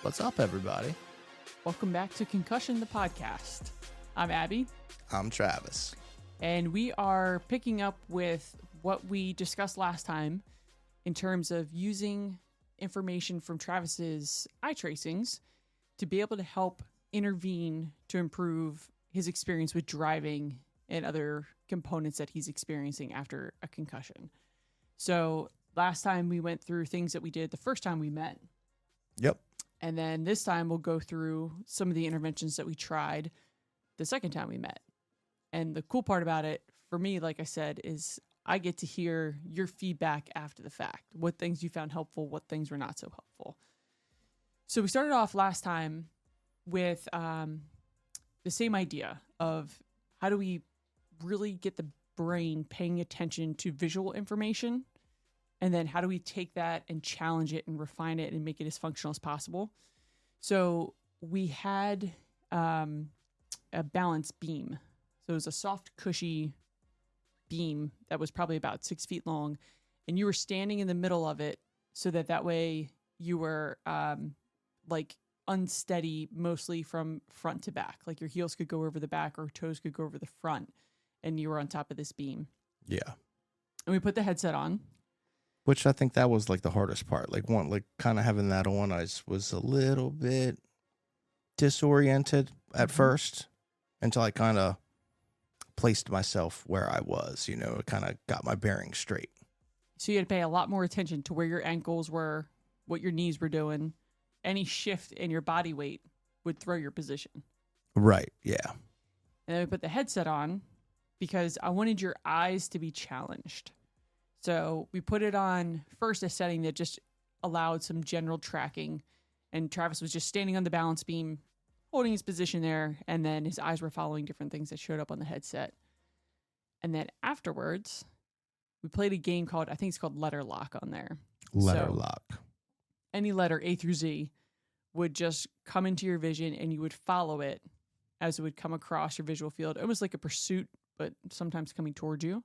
What's up, everybody? Welcome back to Concussion, the podcast. I'm Abby. I'm Travis. And we are picking up with what we discussed last time in terms of using information from Travis's eye tracings to be able to help intervene to improve his experience with driving and other components that he's experiencing after a concussion. So last time we went through things that we did the first time we met. Yep. And then this time we'll go through some of the interventions that we tried the second time we met. And the cool part about it, for me, like I said, is I get to hear your feedback after the fact. What things you found helpful, what things were not so helpful. So we started off last time with the same idea of how do we really get the brain paying attention to visual information, and then how do we take that and challenge it and refine it and make it as functional as possible. So we had a balance beam. So it was a soft, cushy beam that was probably about 6 feet long, and you were standing in the middle of it so that way you were like unsteady mostly from front to back. Like your heels could go over the back or toes could go over the front, and you were on top of this beam. Yeah. And we put the headset on. Which I think that was like the hardest part. Like kind of having that on, I was a little bit disoriented at first until I kind of placed myself where I was, it kind of got my bearings straight. So you had to pay a lot more attention to where your ankles were, what your knees were doing. Any shift in your body weight would throw your position. Right, yeah. And then we put the headset on because I wanted your eyes to be challenged. So we put it on first a setting that just allowed some general tracking. And Travis was just standing on the balance beam, holding his position there. And then his eyes were following different things that showed up on the headset. And then afterwards, we played a game called, I think it's called Letter Lock on there. Letter Lock. Any letter A through Z would just come into your vision and you would follow it as it would come across your visual field. Almost like a pursuit, but sometimes coming towards you.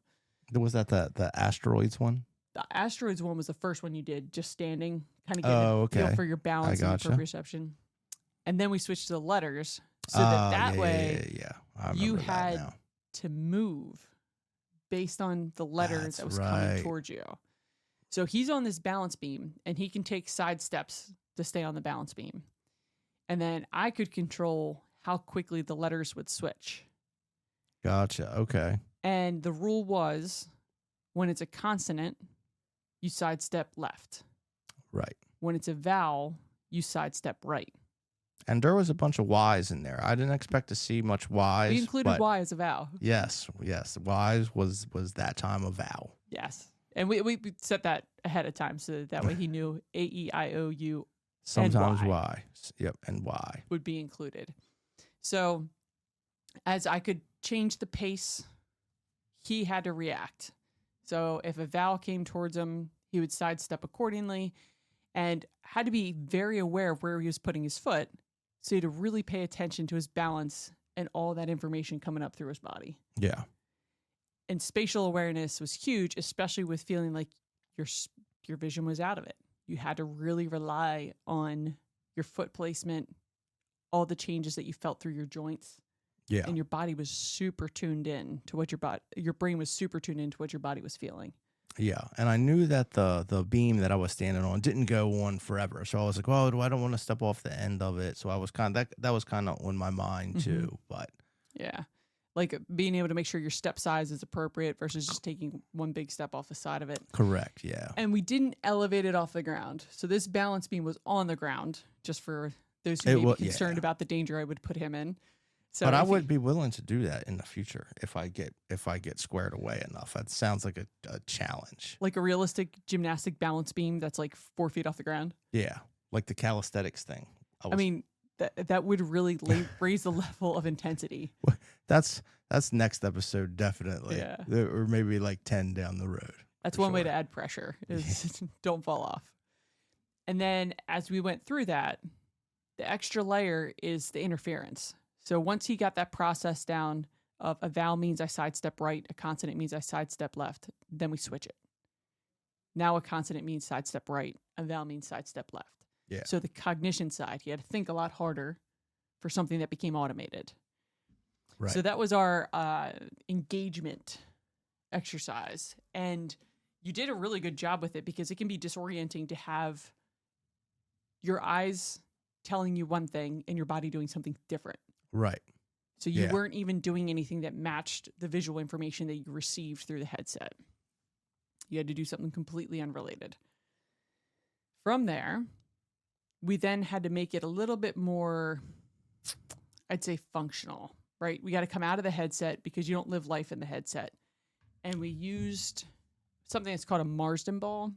Was that the asteroids one? The asteroids one was the first one you did, just standing, kind of getting a feel for your balance and your proprioception. And then we switched to the letters so that way you had to move based on the letter that was coming towards you. So he's on this balance beam and he can take side steps to stay on the balance beam. And then I could control how quickly the letters would switch. Gotcha. Okay. And the rule was when it's a consonant, you sidestep left. Right. When it's a vowel, you sidestep right. And there was a bunch of Y's in there. I didn't expect to see much Y's. We included Y as a vowel. Yes. Y's was that time a vowel. Yes. And we set that ahead of time so that way he knew A, E, I, O, U, sometimes and Y. Yep, and Y. Would be included. So as I could change the pace, he had to react. So if a vowel came towards him, he would sidestep accordingly and had to be very aware of where he was putting his foot. So he had to really pay attention to his balance and all that information coming up through his body. Yeah. And spatial awareness was huge, especially with feeling like your vision was out of it. You had to really rely on your foot placement, all the changes that you felt through your joints. Yeah. And your body was super tuned in to what your brain was super tuned into what your body was feeling. Yeah. And I knew that the beam that I was standing on didn't go on forever. So I was like, well, I don't want to step off the end of it. So I was that was kind of on my mind too. But yeah. Like being able to make sure your step size is appropriate versus just taking one big step off the side of it. Correct. Yeah. And we didn't elevate it off the ground. So this balance beam was on the ground, just for those who may be concerned about the danger I would put him in. So but I would be willing to do that in the future if I get squared away enough. That sounds like a challenge. Like a realistic gymnastic balance beam that's like 4 feet off the ground. Yeah, like the calisthenics thing. I mean, that would really raise the level of intensity. That's next episode, definitely. Yeah. Or maybe like 10 down the road. That's one way to add pressure is don't fall off. And then as we went through that, the extra layer is the interference. So once he got that process down of a vowel means I sidestep right, a consonant means I sidestep left, then we switch it. Now a consonant means sidestep right, a vowel means sidestep left. Yeah. So the cognition side, he had to think a lot harder for something that became automated. Right. So that was our engagement exercise. And you did a really good job with it because it can be disorienting to have your eyes telling you one thing and your body doing something different. Right. So you weren't even doing anything that matched the visual information that you received through the headset. You had to do something completely unrelated. From there, we then had to make it a little bit more, I'd say, functional, right? We got to come out of the headset because you don't live life in the headset. And we used something that's called a Marsden ball.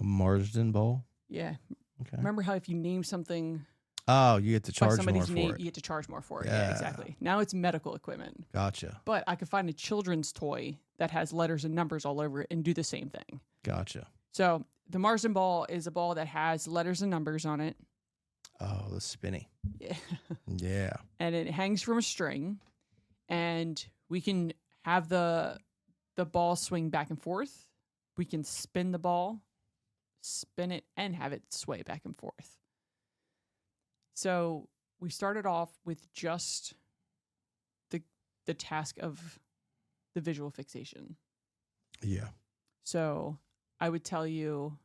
A Marsden ball? Yeah. Okay. Remember how if you name something Oh, you get to by charge somebody's more name, for it. you get to charge more for it. Yeah. Yeah, exactly. Now it's medical equipment. Gotcha. But I could find a children's toy that has letters and numbers all over it and do the same thing. Gotcha. So the Marsden ball is a ball that has letters and numbers on it. Oh, the spinny. Yeah. Yeah. And it hangs from a string. And we can have the ball swing back and forth. We can spin the ball, spin it, and have it sway back and forth. So we started off with just the task of the visual fixation. Yeah. So I would tell you,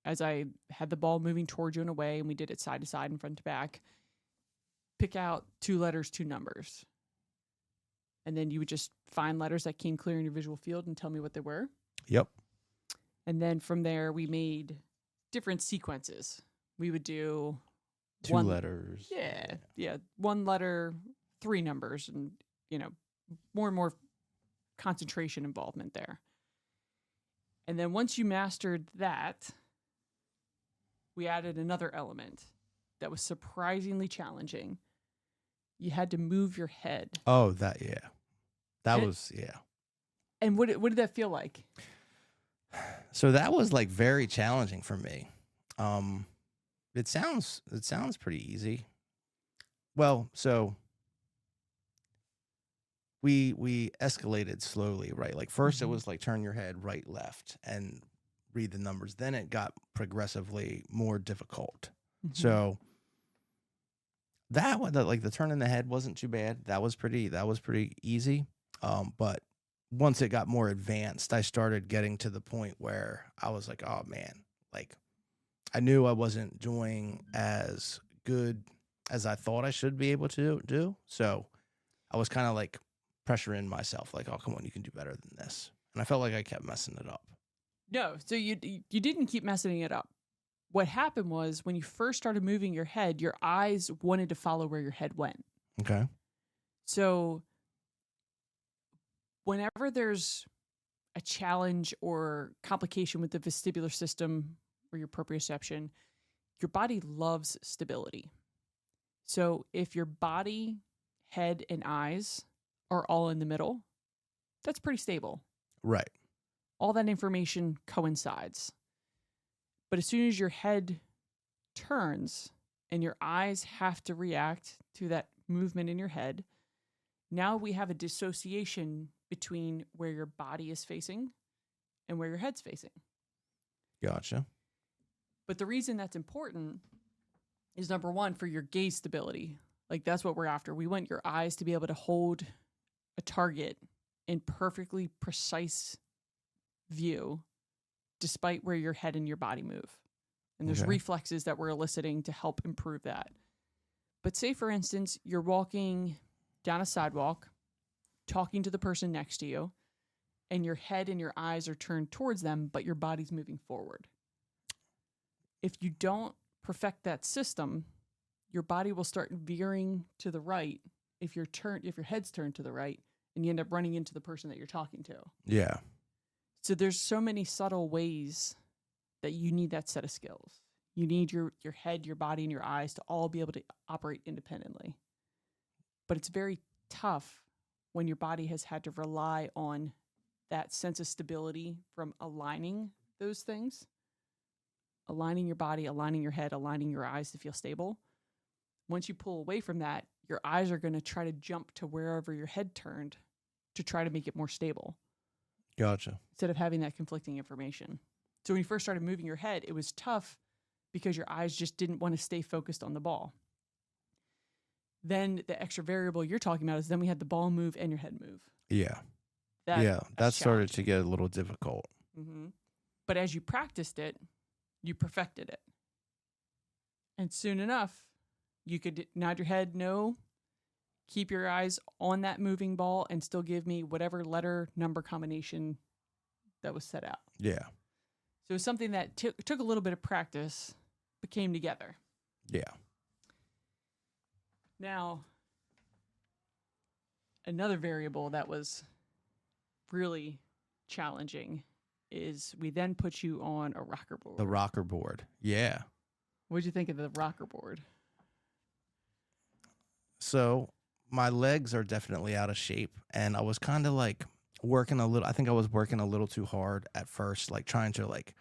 as I had the ball moving towards you and away, and we did it side to side and front to back, pick out 2 letters, 2 numbers. And then you would just find letters that came clear in your visual field and tell me what they were. Yep. And then from there, we made different sequences. We would do 2 letters. Yeah. 1 letter, 3 numbers, and, more and more concentration involvement there. And then once you mastered that, we added another element that was surprisingly challenging. You had to move your head. Oh, that was. And what did that feel like? So that was like very challenging for me. It sounds pretty easy. Well, so we escalated slowly, right? Like first it was like turn your head right, left, and read the numbers. Then it got progressively more difficult. Mm-hmm. So that one, like the turn in the head wasn't too bad. That was pretty easy. But once it got more advanced, I started getting to the point where I was like, oh man, like I knew I wasn't doing as good as I thought I should be able to do. So I was kind of like pressuring myself, like, oh, come on, you can do better than this. And I felt like I kept messing it up. No, so you didn't keep messing it up. What happened was when you first started moving your head, your eyes wanted to follow where your head went. Okay. So whenever there's a challenge or complication with the vestibular system or your proprioception, your body loves stability. So if your body, head, and eyes are all in the middle, that's pretty stable. Right. All that information coincides. But as soon as your head turns and your eyes have to react to that movement in your head, now we have a dissociation between where your body is facing and where your head's facing. Gotcha. But the reason that's important is number one, for your gaze stability. Like that's what we're after. We want your eyes to be able to hold a target in perfectly precise view despite where your head and your body move. And there's reflexes that we're eliciting to help improve that. But say, for instance, you're walking down a sidewalk, talking to the person next to you, and your head and your eyes are turned towards them, but your body's moving forward. If you don't perfect that system, your body will start veering to the right if your head's turned to the right, and you end up running into the person that you're talking to. Yeah. So there's so many subtle ways that you need that set of skills. You need your head, your body, and your eyes to all be able to operate independently. But it's very tough when your body has had to rely on that sense of stability from aligning those things, aligning your body, aligning your head, aligning your eyes to feel stable. Once you pull away from that, your eyes are going to try to jump to wherever your head turned to try to make it more stable. Gotcha. Instead of having that conflicting information. So when you first started moving your head, it was tough because your eyes just didn't want to stay focused on the ball. Then the extra variable you're talking about is then we had the ball move and your head move. Yeah. That's That started to get a little difficult. Mm-hmm. But as you practiced it, you perfected it. And soon enough, you could nod your head no, keep your eyes on that moving ball, and still give me whatever letter number combination that was set out. Yeah. So it was something that took a little bit of practice, but came together. Yeah. Now, another variable that was really challenging is we then put you on a rocker board. The rocker board. Yeah. What'd you think of the rocker board? So my legs are definitely out of shape, and I was kind of like working a little. I think I was working a little too hard at first, like trying to like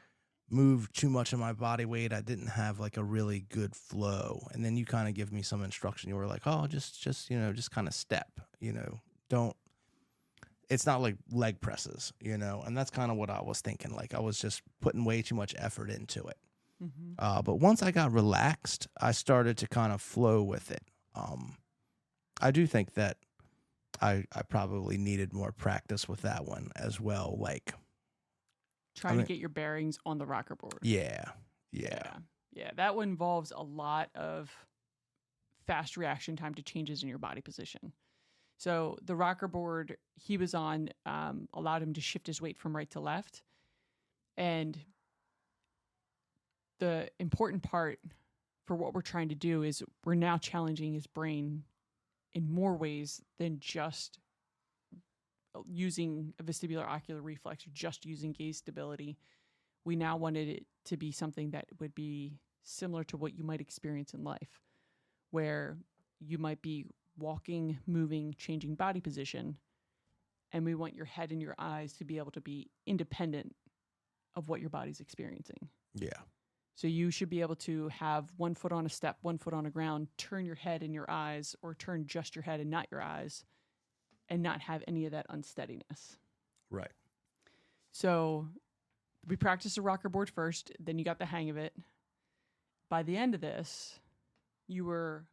move too much of my body weight. I didn't have like a really good flow. And then you kind of give me some instruction. You were like, oh, just kind of step, don't. It's not like leg presses, and that's kind of what I was thinking. Like I was just putting way too much effort into it. Mm-hmm. But once I got relaxed, I started to kind of flow with it. I do think that I probably needed more practice with that one as well. Like trying to get your bearings on the rocker board. Yeah. That one involves a lot of fast reaction time to changes in your body position. So the rocker board he was on allowed him to shift his weight from right to left. And the important part for what we're trying to do is we're now challenging his brain in more ways than just using a vestibular ocular reflex or just using gaze stability. We now wanted it to be something that would be similar to what you might experience in life, where you might be walking, moving, changing body position, and we want your head and your eyes to be able to be independent of what your body's experiencing. Yeah. So you should be able to have 1 foot on a step, 1 foot on the ground, turn your head and your eyes, or turn just your head and not your eyes, and not have any of that unsteadiness. Right. So we practiced the rocker board first, then you got the hang of it. By the end of this, you were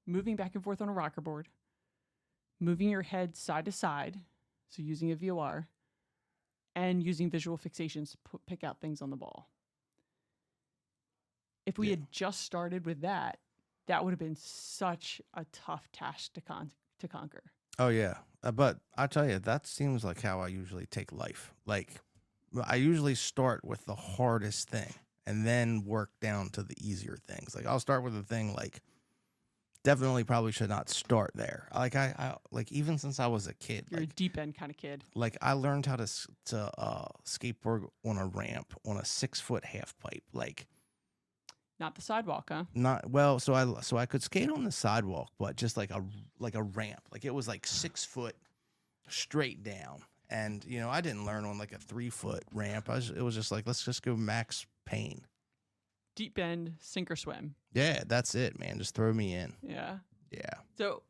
moving back and forth on a rocker board, moving your head side to side, so using a VOR, and using visual fixations to pick out things on the ball. If we had just started with that, that would have been such a tough task to conquer. Oh, yeah. But I tell you, that seems like how I usually take life. Like, I usually start with the hardest thing and then work down to the easier things. Like, I'll start with a thing like, definitely probably should not start there. Like, I like, even since I was a kid. You're like, a deep end kind of kid. Like, I learned how to skateboard on a ramp on a 6-foot half pipe. Like, not the sidewalk, huh? Not well. So I could skate on the sidewalk, but just like a ramp. Like it was like 6 foot straight down, and I didn't learn on like a 3-foot ramp. It was just like, let's just go max pain. Deep end, sink or swim. Yeah, that's it, man. Just throw me in. Yeah. Yeah. So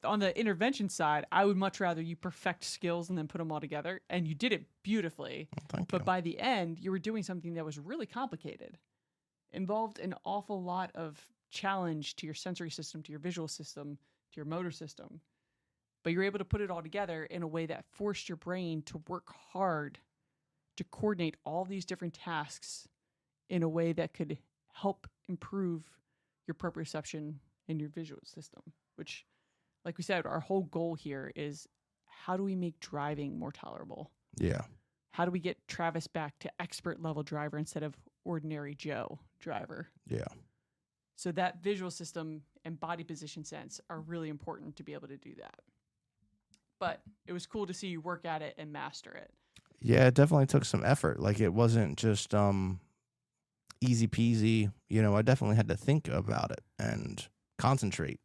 on the intervention side, I would much rather you perfect skills and then put them all together, and you did it beautifully. Well, thank you. But by the end, you were doing something that was really complicated. Involved an awful lot of challenge to your sensory system, to your visual system, to your motor system. But you're able to put it all together in a way that forced your brain to work hard to coordinate all these different tasks in a way that could help improve your proprioception and your visual system, which, like we said, our whole goal here is how do we make driving more tolerable? Yeah. How do we get Travis back to expert level driver instead of ordinary Joe driver? Yeah. So that visual system and body position sense are really important to be able to do that. But it was cool to see you work at it and master it. Yeah, it definitely took some effort. Like it wasn't just easy peasy. I definitely had to think about it and concentrate.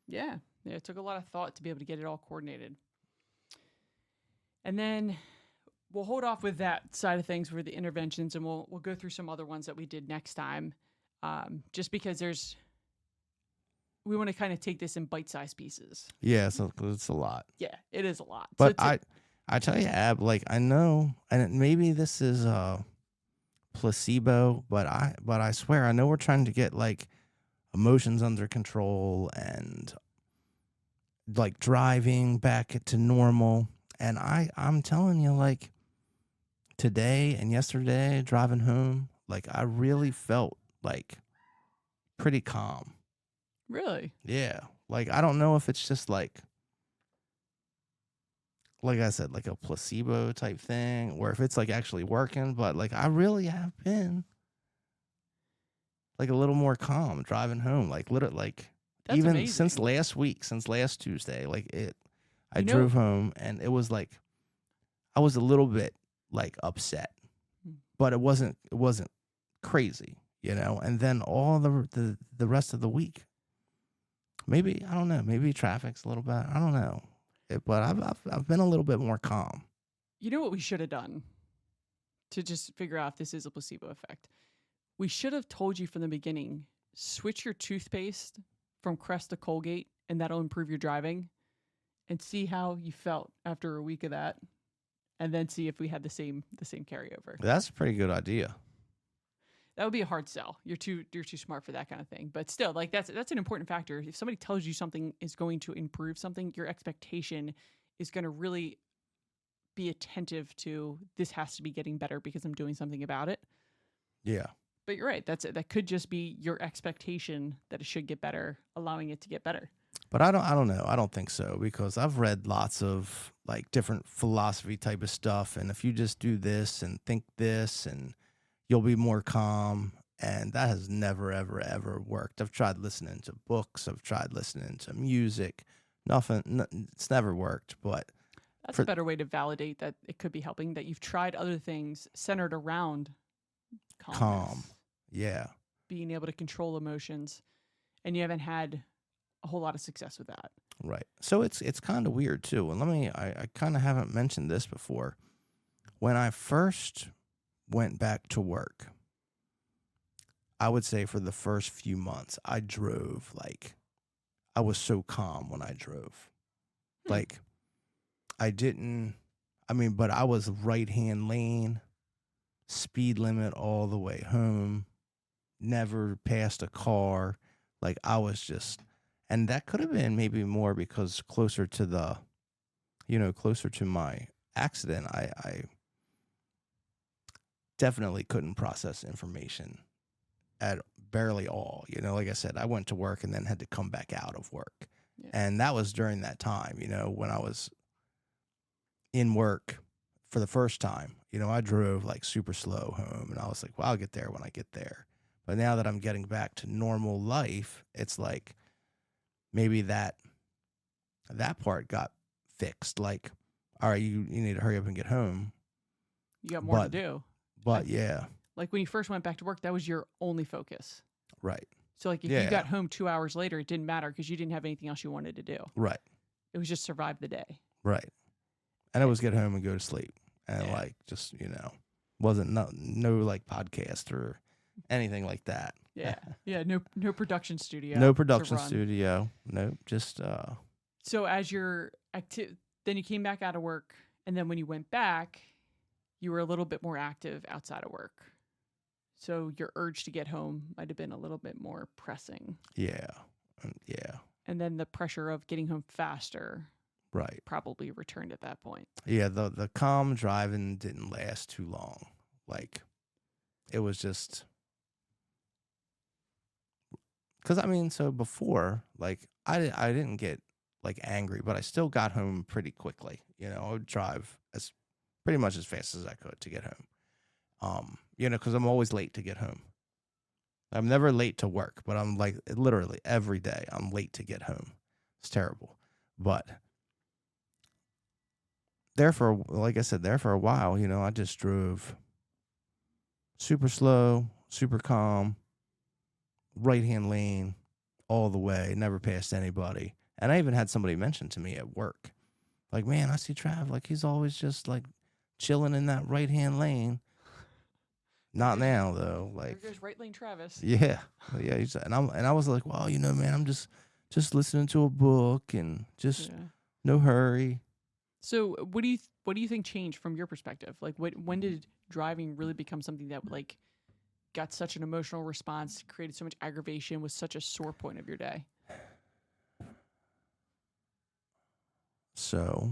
Yeah, it took a lot of thought to be able to get it all coordinated. And then we'll hold off with that side of things for the interventions, and we'll go through some other ones that we did next time, just because we want to kind of take this in bite-sized pieces. Yeah, so it's a lot. Yeah, it is a lot. But I tell you, Ab, like I know, and maybe this is placebo, but I swear I know we're trying to get like emotions under control and like driving back to normal. And I'm telling you, like today and yesterday driving home, like I really felt like pretty calm. Really? Yeah. Like I don't know if it's just like I said, like a placebo type thing, or if it's like actually working, but like I really have been like a little more calm driving home. Like literally like That's even since amazing. last week, since last Tuesday, like I You know, drove home and it was like I was a little bit like upset, but it wasn't crazy, you know. And then all the rest of the week, maybe I don't know, maybe traffic's a little bit, I don't know, but I've been a little bit more calm. you know what we should have done to just figure out if this is a placebo effect? We should have told you from the beginning, switch your toothpaste from Crest to Colgate, and that'll improve your driving, and see how you felt after a week of that, and then see if we had the same carryover. That's a pretty good idea. That would be a hard sell. You're too smart for that kind of thing. But still, like that's an important factor. If somebody tells you something is going to improve something, your expectation is going to really be attentive to this has to be getting better because I'm doing something about it. Yeah. But you're right. That could just be your expectation that it should get better, allowing it to get better. But I don't know. I don't think so, because I've read lots of like different philosophy type of stuff, and if you just do this and think this and you'll be more calm, and that has never ever worked. I've tried listening to books, I've tried listening to music. It's never worked, but that's a better way to validate that it could be helping, that you've tried other things centered around calm. Yeah. Being able to control emotions, and you haven't had a whole lot of success with that. Right. So it's kind of weird too. And I kind of haven't mentioned this before. When I first went back to work, I would say for the first few months, I drove like I was so calm when I drove. Like but I was right-hand lane, speed limit all the way home, never passed a car. Like I was just, and that could have been maybe more because closer to my accident, I definitely couldn't process information at barely all. You know, like I said, I went to work and then had to come back out of work. Yeah. And that was during that time, you know, when I was in work for the first time. You know, I drove like super slow home, and I was like, well, I'll get there when I get there. But now that I'm getting back to normal life, it's like maybe that part got fixed. Like, all right, you need to hurry up and get home. You got more to do. But yeah. Like when you first went back to work, that was your only focus. Right. So like if you got home 2 hours later, it didn't matter because you didn't have anything else you wanted to do. Right. It was just survive the day. Right. And it was get home and go to sleep. And like just, you know, wasn't no like podcast or anything like that. Yeah. Yeah. No production studio. No production studio. No, just So as your then you came back out of work, and then when you went back, you were a little bit more active outside of work. So your urge to get home might have been a little bit more pressing. Yeah. Yeah. And then the pressure of getting home faster probably returned at that point. Yeah, the calm driving didn't last too long. Like, it was just... Because, I mean, so before, like, I didn't get, like, angry, but I still got home pretty quickly. You know, I would drive pretty much as fast as I could to get home. You know, because I'm always late to get home. I'm never late to work, but I'm, like, literally every day I'm late to get home. It's terrible. But like I said, there for a while, you know, I just drove super slow, super calm, right-hand lane all the way, never passed anybody. And I even had somebody mention to me at work, like, man, I see Trav, like, he's always just, like, chilling in that right-hand lane. Not now, though. Like, there goes right lane Travis. Yeah. Yeah. And I was like, well, you know, man, I'm just listening to a book and just no hurry. So what do you think changed from your perspective? Like when did driving really become something that like got such an emotional response, created so much aggravation, was such a sore point of your day? So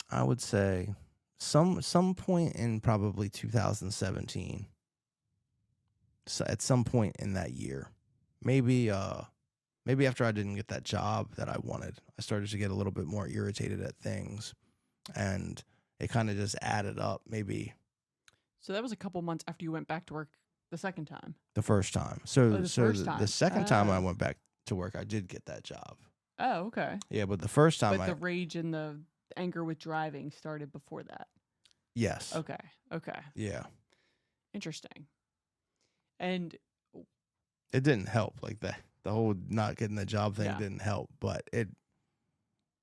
I would say some point in probably 2017. So at some point in that year, maybe after I didn't get that job that I wanted, I started to get a little bit more irritated at things, and it kind of just added up. Maybe So that was a couple months after you went back to work the second time. the first time. Oh, So the first time. the second time I Oh. went back to work, I did get that job. Oh, okay. Yeah, but the first time But the rage and the anger with driving started before that. yes. Okay. Yeah. Interesting. And It didn't help, like the whole not getting the job thing Yeah. didn't help, but it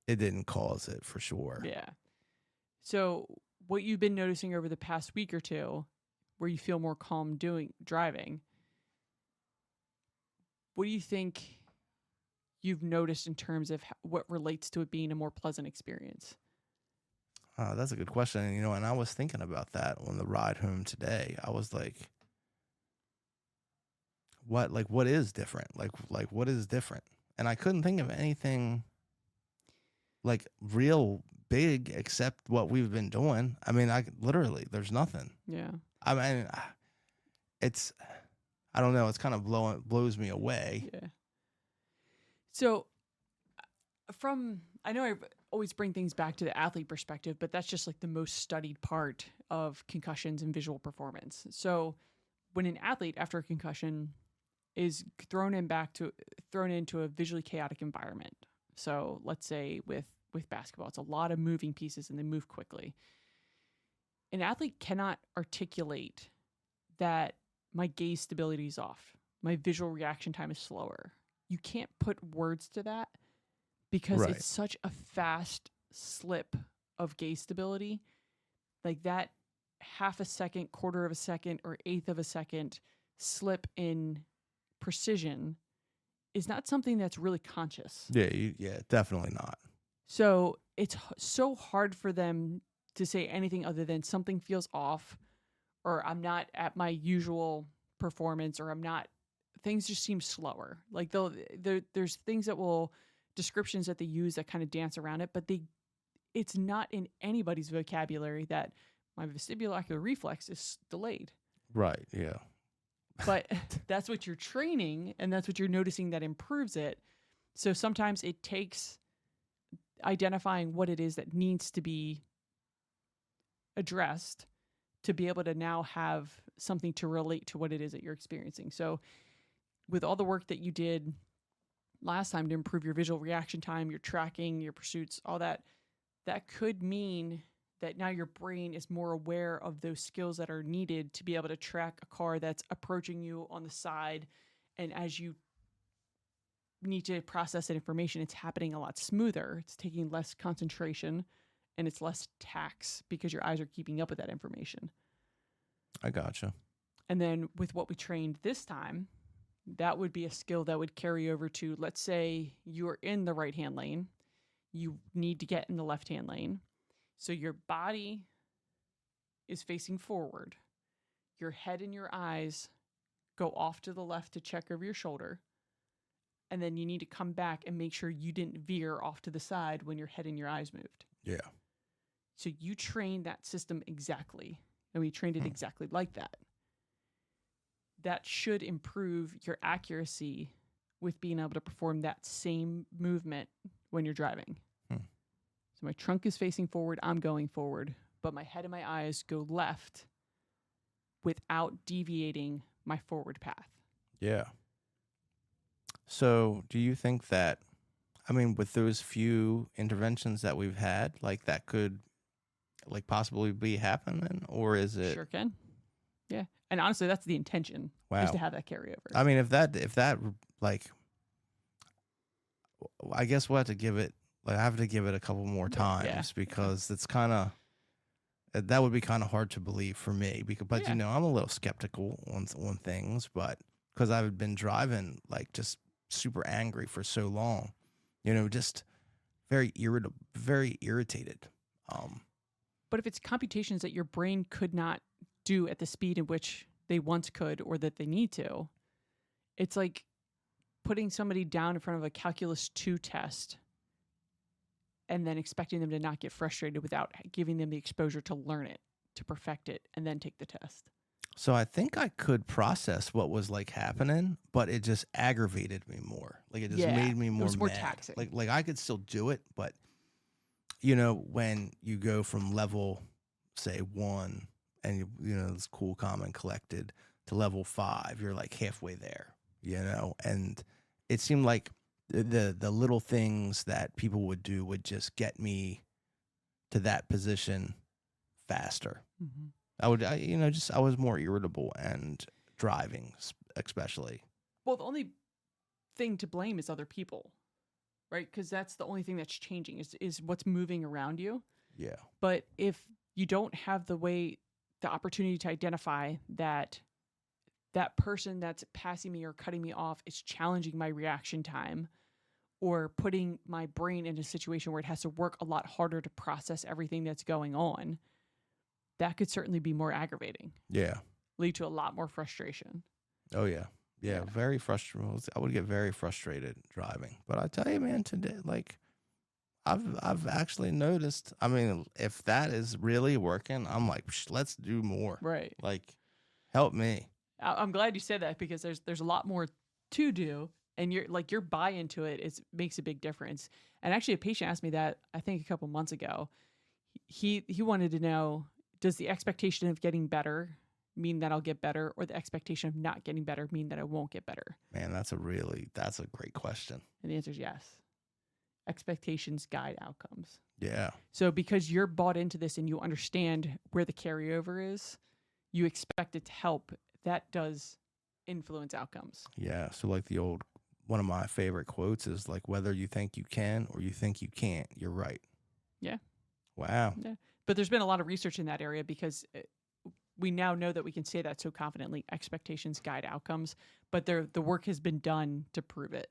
didn't cause it for sure. yeah. So what you've been noticing over the past week or two, where you feel more calm driving, what do you think you've noticed in terms of what relates to it being a more pleasant experience? That's a good question. And, and I was thinking about that on the ride home today. I was like, what is different? Like what is different? And I couldn't think of anything like real big except what we've been doing. I mean, literally, there's nothing. Yeah. I mean, I don't know. It's kind of blows me away. Yeah. So I know I always bring things back to the athlete perspective, but that's just like the most studied part of concussions and visual performance. So when an athlete after a concussion is thrown into a visually chaotic environment. So let's say with basketball, it's a lot of moving pieces and they move quickly. An athlete cannot articulate that my gaze stability is off. My visual reaction time is slower. You can't put words to that because Right. it's such a fast slip of gaze stability. Like that half a second, quarter of a second, or eighth of a second slip in precision is not something that's really conscious. Yeah, definitely not. So it's so hard for them to say anything other than something feels off, or I'm not at my usual performance, or things just seem slower. Like there's things descriptions that they use that kind of dance around it, but it's not in anybody's vocabulary that my vestibular reflex is delayed. Right, yeah. But that's what you're training, and that's what you're noticing that improves it. So sometimes it takes identifying what it is that needs to be addressed to be able to now have something to relate to what it is that you're experiencing. So with all the work that you did last time to improve your visual reaction time, your tracking, your pursuits, all that could mean that now your brain is more aware of those skills that are needed to be able to track a car that's approaching you on the side. And as you need to process that information, it's happening a lot smoother. It's taking less concentration and it's less tax because your eyes are keeping up with that information. I gotcha. And then with what we trained this time, that would be a skill that would carry over to, let's say you're in the right-hand lane, you need to get in the left-hand lane. So your body is facing forward. Your head and your eyes go off to the left to check over your shoulder. And then you need to come back and make sure you didn't veer off to the side when your head and your eyes moved. Yeah. So you trained that system exactly. And we trained it exactly like that. That should improve your accuracy with being able to perform that same movement when you're driving. So my trunk is facing forward, I'm going forward, but my head and my eyes go left without deviating my forward path. Yeah. So do you think that, I mean, with those few interventions that we've had, like that could like possibly be happening, or is it? Sure can. Yeah. And honestly, that's the intention. Wow. Is to have that carryover. I mean, if that like, I guess we'll have to give it, like I have to give it a couple more times because it's kind of, that would be kind of hard to believe for me but I'm a little skeptical on things, but because I've been driving like just super angry for so long. just very irritated. But if it's computations that your brain could not do at the speed in which they once could or that they need to, it's like putting somebody down in front of a calculus 2 test and then expecting them to not get frustrated without giving them the exposure to learn it, to perfect it, and then take the test. So I think I could process what was like happening, but it just aggravated me more. Like it just made me more it was more mad. taxing. Like I could still do it, but when you go from level, say 1, and it's cool, calm, and collected, to level 5, you're like halfway there, and it seemed like the little things that people would do would just get me to that position faster. Mm-hmm. I was more irritable, and driving especially. Well, the only thing to blame is other people, right? Because that's the only thing that's changing is what's moving around you. Yeah. But if you don't have the opportunity to identify that person that's passing me or cutting me off is challenging my reaction time or putting my brain in a situation where it has to work a lot harder to process everything that's going on, that could certainly be more aggravating. Yeah. Lead to a lot more frustration. Oh, yeah. Yeah, very frustrating. I would get very frustrated driving. But I tell you, man, today, like, I've actually noticed, I mean, if that is really working, I'm like, let's do more. Right. Like, help me. I'm glad you said that because there's a lot more to do, and your buy into it makes a big difference. And actually, a patient asked me that I think a couple months ago. He wanted to know, does the expectation of getting better mean that I'll get better, or the expectation of not getting better mean that I won't get better? Man, that's a great question. And the answer is yes. Expectations guide outcomes. Yeah. So because you're bought into this and you understand where the carryover is, you expect it to help. That does influence outcomes. Yeah. So like one of my favorite quotes is like, whether you think you can or you think you can't, you're right. Yeah. Wow. Yeah. But there's been a lot of research in that area because we now know that we can say that so confidently. Expectations guide outcomes, but the work has been done to prove it.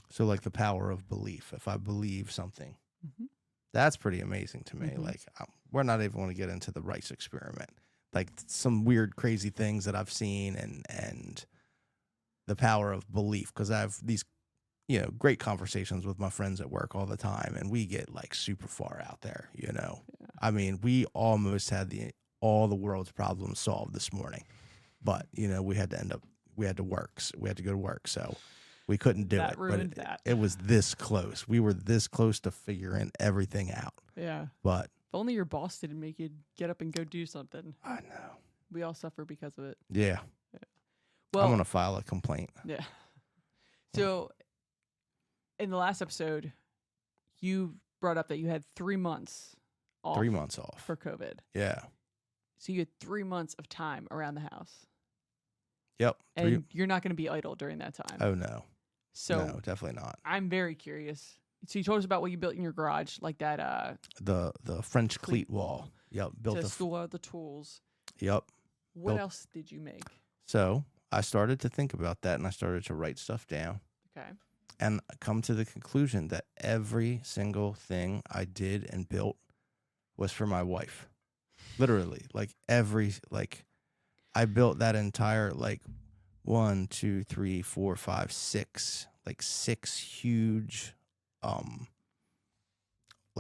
So like the power of belief. If I believe something, mm-hmm. that's pretty amazing to me. Mm-hmm. Like we're not even going to get into the rice experiment, like some weird, crazy things that I've seen and the power of belief. Cause I have these, great conversations with my friends at work all the time. And we get like super far out there, Yeah. I mean, we almost had all the world's problems solved this morning, but we had to work. So we had to go to work. So we couldn't do that it. Ruined but that. It was this close. We were this close to figuring everything out. Yeah. But if only your boss didn't make you get up and go do something. I know. We all suffer because of it. Yeah. Well, I'm going to file a complaint. Yeah. So in the last episode, you brought up that you had 3 months off. 3 months off. For COVID. Yeah. So you had 3 months of time around the house. Yep. And you're not going to be idle during that time. Oh, no. So no, definitely not. I'm very curious. So you told us about what you built in your garage, like that the French cleat wall. Yep. Built to store the tools. Yep. What else did you make? So I started to think about that, and I started to write stuff down. Okay. And come to the conclusion that every single thing I did and built was for my wife. Literally. I built that entire 1, 2, 3, 4, 5, 6, 6 huge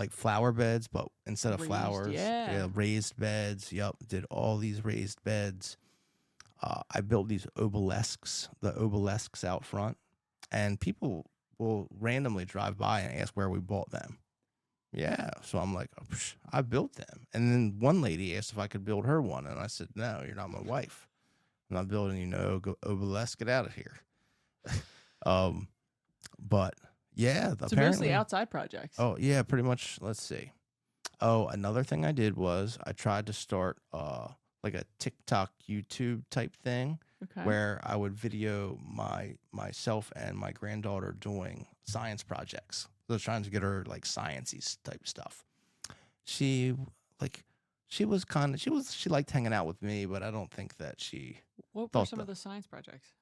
flower beds, but instead of flowers, raised beds. Yep, did all these raised beds. I built these obelisks, the obelisks out front, and people will randomly drive by and ask where we bought them. Yeah, so I'm like, I built them. And then one lady asked if I could build her one, and I said, no, you're not my wife. I'm not building, obelisk, get out of here. But yeah, so mostly outside projects. Oh yeah, pretty much. Let's see. Oh, another thing I did was I tried to start a TikTok, YouTube type thing, where I would video myself and my granddaughter doing science projects. So I was trying to get her science-y type stuff. She liked hanging out with me, but I don't think that she. What were some of the science projects?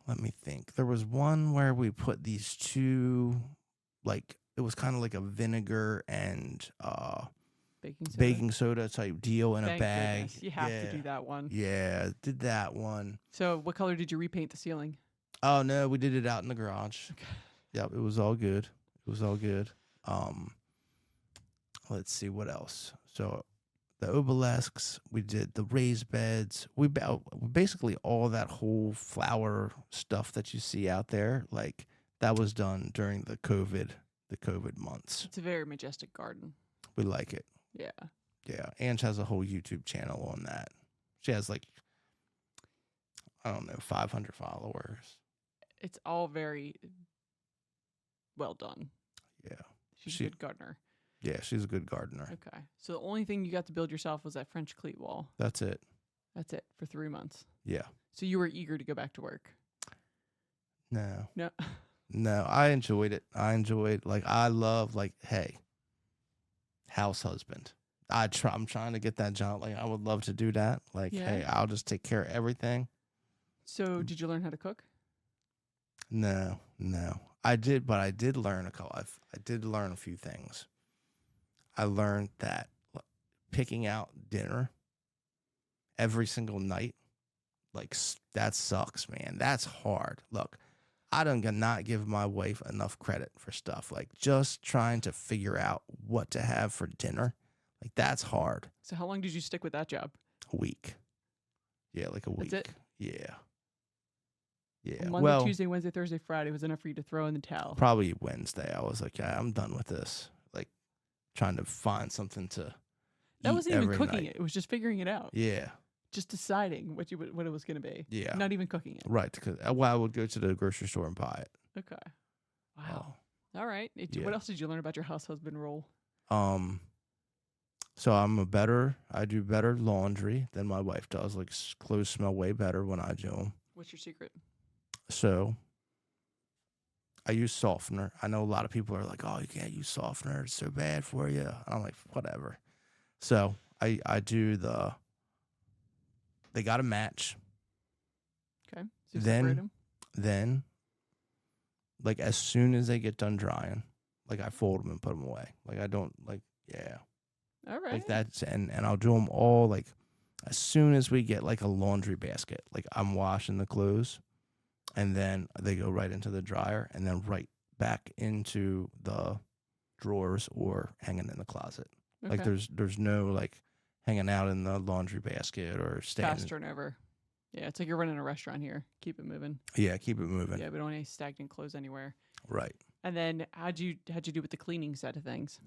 let me think. There was one where we put these two, like, it was kind of like a vinegar and baking soda type deal in Thank a bag. goodness. You have to do that one. Yeah, did that one. So what color did you repaint the ceiling? Oh no, we did it out in the garage. Okay. Yep, it was all good. It was all good. Let's see what else. So the obelisks, we did the raised beds. We basically all that whole flower stuff that you see out there, like that was done during the COVID months. It's a very majestic garden. We like it. Yeah. Yeah. Ange has a whole YouTube channel on that. She has like, I don't know, 500 followers. It's all very well done. Yeah. She's a good gardener. Yeah, she's a good gardener. Okay. So the only thing you got to build yourself was that French cleat wall. That's it. That's it for 3 months. Yeah. So you were eager to go back to work? No. No. No, I enjoyed it. I love, like, hey, house husband. I'm trying to get that job. Like, I would love to do that. Like, hey, I'll just take care of everything. So did you learn how to cook? No. I did, but I did learn I did learn a few things. I learned that picking out dinner every single night, like, that sucks, man. That's hard. Look, I don't not give my wife enough credit for stuff. Like, just trying to figure out what to have for dinner, like, that's hard. So how long did you stick with that job? A week. Yeah, like a week. That's it? Yeah. On Monday, Tuesday, Wednesday, Thursday, Friday was enough for you to throw in the towel. Probably Wednesday. I was like, yeah, I'm done with this. Like, trying to find something to That eat wasn't even every cooking night. it. It was just figuring it out. Yeah. Just deciding what it was going to be. Yeah. Not even cooking it. Right. Because I would go to the grocery store and buy it. Okay. Wow. All right. Yeah. What else did you learn about your house husband role? So I do better laundry than my wife does. Like, clothes smell way better when I do them. What's your secret? So I use softener. I know a lot of people are like, oh, you can't use softener. It's so bad for you. I'm like, whatever. So I do they got to match. Okay. So you separate them? Then, like, as soon as they get done drying, like, I fold them and put them away. Like, I don't, like, yeah. All right. Like, that's, and I'll do them all, like, as soon as we get, like, a laundry basket. Like, I'm washing the clothes, and then they go right into the dryer, and then right back into the drawers or hanging in the closet. Okay. Like, there's no, like, hanging out in the laundry basket or standing. Fast turnover. Yeah, it's like you're running a restaurant here. Keep it moving. Yeah, keep it moving. Yeah, we don't want any stagnant clothes anywhere. Right. And then how'd you do with the cleaning side of things?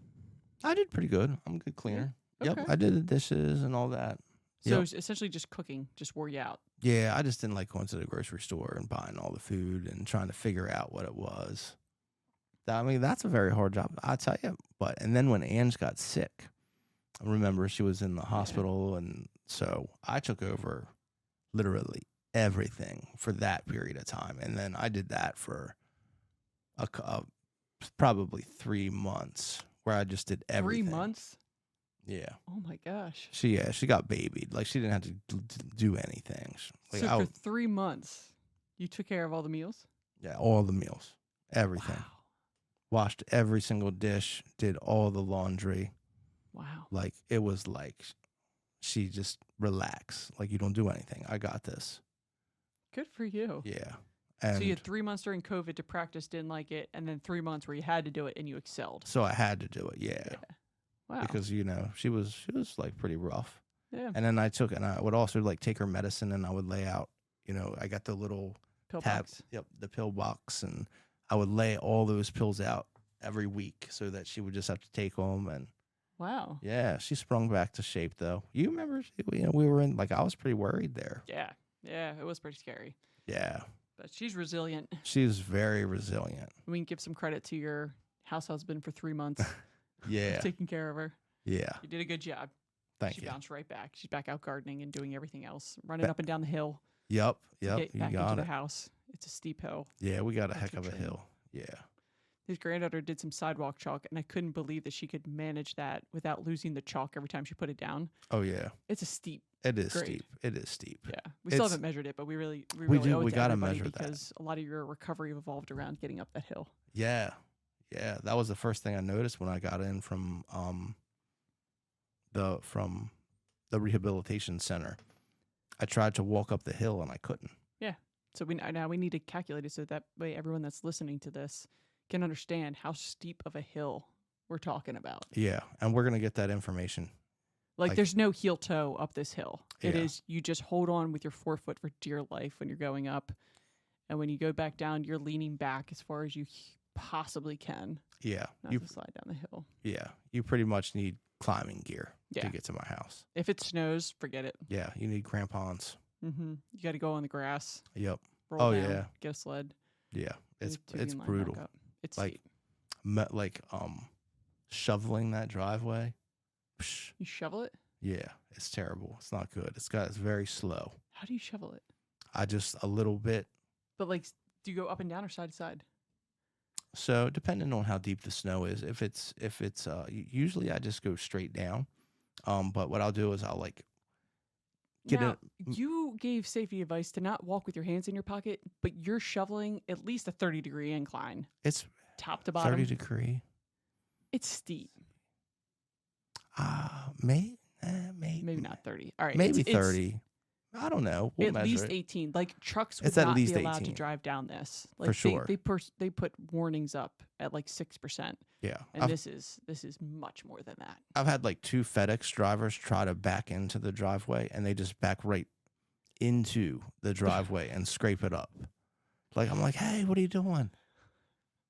I did pretty good. I'm a good cleaner. Yeah? Yep, Okay. I did the dishes and all that. So it's essentially just cooking, just wore you out. Yeah, I just didn't like going to the grocery store and buying all the food and trying to figure out what it was. I mean, that's a very hard job, I tell you. And then when Ange got sick, I remember she was in the hospital, and so I took over literally everything for that period of time. And then I did that for probably 3 months, where I just did everything. 3 months? Yeah. Oh my gosh. She got babied. Like, she didn't have to do anything. Like, So for 3 months, you took care of all the meals? Yeah, all the meals, everything. Wow. Washed every single dish, did all the laundry. Wow. Like, it was like she just relax. Like, you don't do anything. I got this. Good for you. Yeah. And so you had 3 months during COVID to practice, didn't like it, and then 3 months where you had to do it and you excelled. so I had to do it. Yeah. Wow. Because, she was like pretty rough. Yeah. And then I would also, like, take her medicine, and I would lay out, I got the little Pill tab. box. Yep, the pill box, and I would lay all those pills out every week so that she would just have to take them. And Wow. yeah, she sprung back to shape, though. You remember, we were in, like, I was pretty worried there. Yeah. Yeah, it was pretty scary. Yeah. But she's resilient. She's very resilient. We can give some credit to your house husband for 3 months. Yeah. Taking care of her. Yeah. You did a good job. Thank She you. bounced right back. She's back out gardening and doing everything else, running up and down the hill. Yep. To get You back got into it. the house. It's a steep hill. Yeah, we got a That's heck your of a train. hill. Yeah. his granddaughter did some sidewalk chalk, and I couldn't believe that she could manage that without losing the chalk every time she put it down. Oh yeah, It's a steep. it is grade. steep. It is steep. Yeah, we still It's- haven't measured it, but we really We do. owe it We to gotta everybody measure that. because a lot of your recovery revolved around getting up that hill. Yeah, that was the first thing I noticed when I got in from the rehabilitation center. I tried to walk up the hill and I couldn't. So now we need to calculate it so that way everyone that's listening to this can understand how steep of a hill we're talking about. Yeah, and we're gonna get that information. Like Like- there's no heel toe up this hill. It Yeah. is you just hold on with your forefoot for dear life when you're going up, and when you go back down, you're leaning back as far as you possibly can, Yeah, not you to slide down the hill. you pretty much need climbing gear Yeah. to get to my house. If it snows, forget it. Yeah, you need crampons. You got to go on the grass. Yep. Roll Oh, down, yeah. get a sled. Yeah, it's do the line back brutal. up. It's Like- steep. Like shoveling that driveway. Psh, You shovel it. yeah, it's terrible. It's not good. It's very slow. How do you shovel it? I just a little bit. But like, do you go up and down or side to side? So depending on how deep the snow is, if it's usually I just go straight down. But what I'll do is I'll like get now, it. you gave safety advice to not walk with your hands in your pocket, but you're shoveling at least a 30-degree incline, It's top to bottom. 30-degree. It's steep. Maybe Maybe not 30. All right. Maybe it's 30. I don't know. We'll at measure least it. 18. Like trucks would It's at not least be allowed 18. to drive down this. Like sure. They put warnings up at like 6%, Yeah, and this is much more than that. I've had like 2 FedEx drivers try to back into the driveway, and they just back right into the driveway and scrape it up. Like I'm like, hey, what are you doing?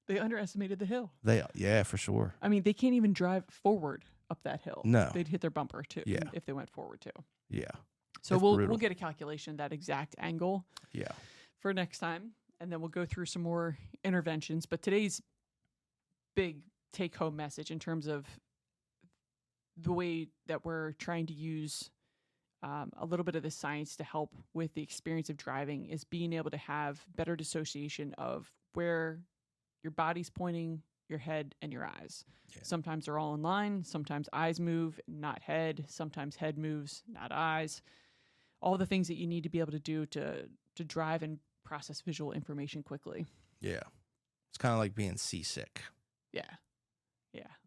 They underestimated the hill. Yeah, for sure. I mean, they can't even drive forward up that hill. No. They'd hit their bumper too. Yeah. If they went forward too. Yeah, So It's we'll brutal. get a calculation, that exact angle yeah, for next time, and then we'll go through some more interventions. But today's big take-home message in terms of the way that we're trying to use a little bit of the science to help with the experience of driving is being able to have better dissociation of where your body's pointing, your head, and your eyes. Yeah. Sometimes they're all in line. Sometimes eyes move, not head. Sometimes head moves, not eyes. All the things that you need to be able to do to drive and process visual information quickly. yeah. It's kind of like being seasick. Yeah.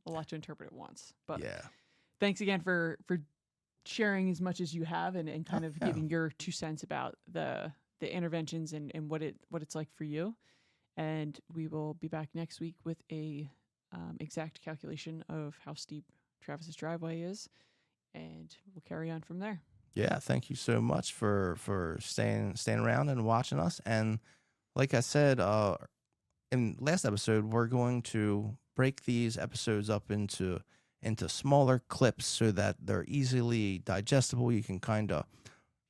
A lot to interpret at once. But Yeah, thanks again for sharing as much as you have and kind of yeah. giving your 2 cents about the interventions and what it's like for you. And we will be back next week with a exact calculation of how steep Travis's driveway is, and we'll carry on from there. yeah. Thank you so much for staying around and watching us. And like I said, in last episode, we're going to break these episodes up into smaller clips so that they're easily digestible. You can kind of,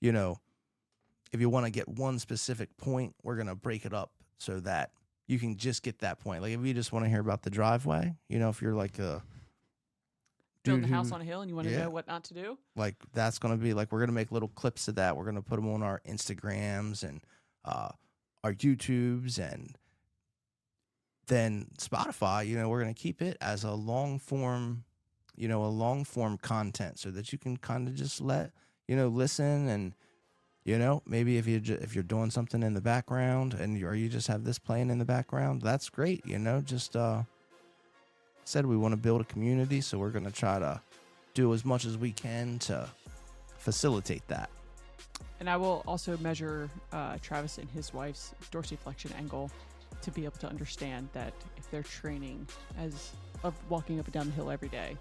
if you want to get one specific point, we're going to break it up so that you can just get that point. Like if you just want to hear about the driveway, if you're like a Building dude a house who- on a hill and you want to yeah. know what not to do? like that's going to be like, we're going to make little clips of that. We're going to put them on our Instagrams and our YouTubes, and then Spotify, we're going to keep it as a long form content so that you can kind of just listen and, maybe if you're doing something in the background or you just have this playing in the background, that's great. Just said we want to build a community, so we're going to try to do as much as we can to facilitate that. And I will also measure Travis and his wife's dorsiflexion angle to be able to understand that if their training of walking up and down the hill every day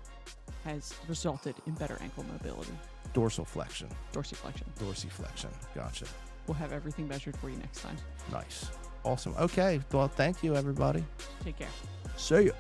has resulted in better ankle mobility. Dorsiflexion. Dorsiflexion. Gotcha. We'll have everything measured for you next time. Nice. Awesome. Okay. Well, thank you, everybody. Take care. See ya.